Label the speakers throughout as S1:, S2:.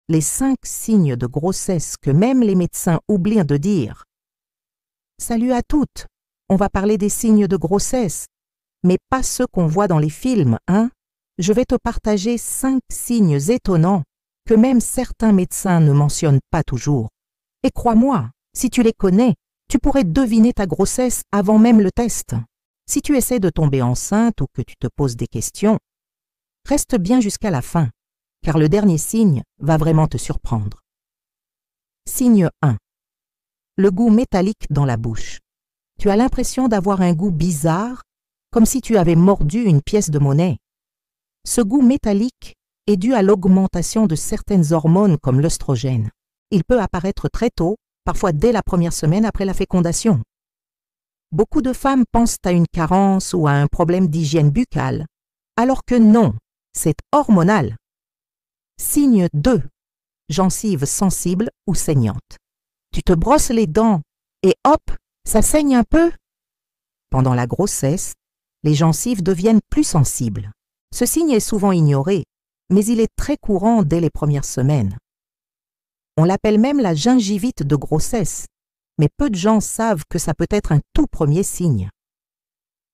S1: les 5 signes de grossesse que même les médecins oublient de dire. Salut à toutes, on va parler des signes de grossesse, mais pas ceux qu'on voit dans les films, hein? Je vais te partager 5 signes étonnants que même certains médecins ne mentionnent pas toujours. Et crois-moi, si tu les connais, tu pourrais deviner ta grossesse avant même le test. Si tu essaies de tomber enceinte ou que tu te poses des questions, reste bien jusqu'à la fin, car le dernier signe va vraiment te surprendre. Signe 1. Le goût métallique dans la bouche. Tu as l'impression d'avoir un goût bizarre, comme si tu avais mordu une pièce de monnaie. Ce goût métallique est dû à l'augmentation de certaines hormones comme l'œstrogène. Il peut apparaître très tôt, parfois dès la première semaine après la fécondation. Beaucoup de femmes pensent à une carence ou à un problème d'hygiène buccale, alors que non, c'est hormonal. Signe 2. Gencives sensibles ou saignantes. Tu te brosses les dents et hop, ça saigne un peu. Pendant la grossesse, les gencives deviennent plus sensibles. Ce signe est souvent ignoré, mais il est très courant dès les premières semaines. On l'appelle même la gingivite de grossesse, mais peu de gens savent que ça peut être un tout premier signe.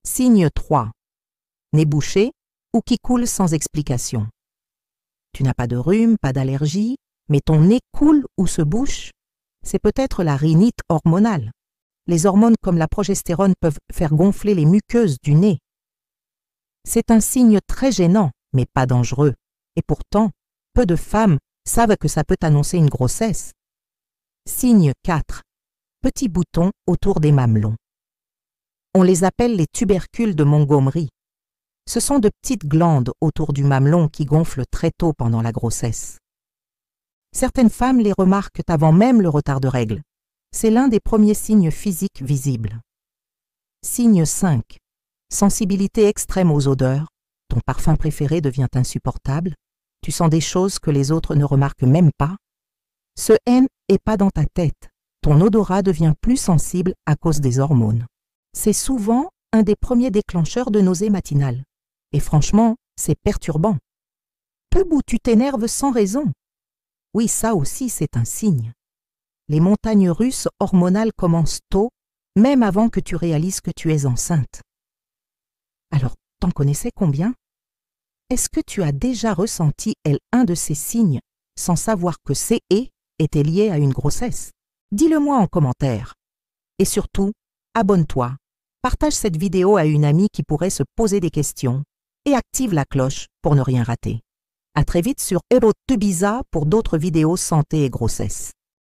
S1: Signe 3. Nez bouché ou qui coule sans explication. Tu n'as pas de rhume, pas d'allergie, mais ton nez coule ou se bouche. C'est peut-être la rhinite hormonale. Les hormones comme la progestérone peuvent faire gonfler les muqueuses du nez. C'est un signe très gênant, mais pas dangereux. Et pourtant, peu de femmes savent que ça peut annoncer une grossesse. Signe 4. Petits boutons autour des mamelons. On les appelle les tubercules de Montgomery. Ce sont de petites glandes autour du mamelon qui gonflent très tôt pendant la grossesse. Certaines femmes les remarquent avant même le retard de règles. C'est l'un des premiers signes physiques visibles. Signe 5. Sensibilité extrême aux odeurs. Ton parfum préféré devient insupportable. Tu sens des choses que les autres ne remarquent même pas. Ce N n'est pas dans ta tête. Ton odorat devient plus sensible à cause des hormones. C'est souvent un des premiers déclencheurs de nausées matinales. Et franchement, c'est perturbant. Peu où tu t'énerves sans raison. Oui, ça aussi, c'est un signe. Les montagnes russes hormonales commencent tôt, même avant que tu réalises que tu es enceinte. Alors, t'en connaissais combien? Est-ce que tu as déjà ressenti un de ces signes sans savoir que ces étaient liés à une grossesse? Dis-le-moi en commentaire. Et surtout, abonne-toi, partage cette vidéo à une amie qui pourrait se poser des questions et active la cloche pour ne rien rater. À très vite sur Erotubiza pour d'autres vidéos santé et grossesse.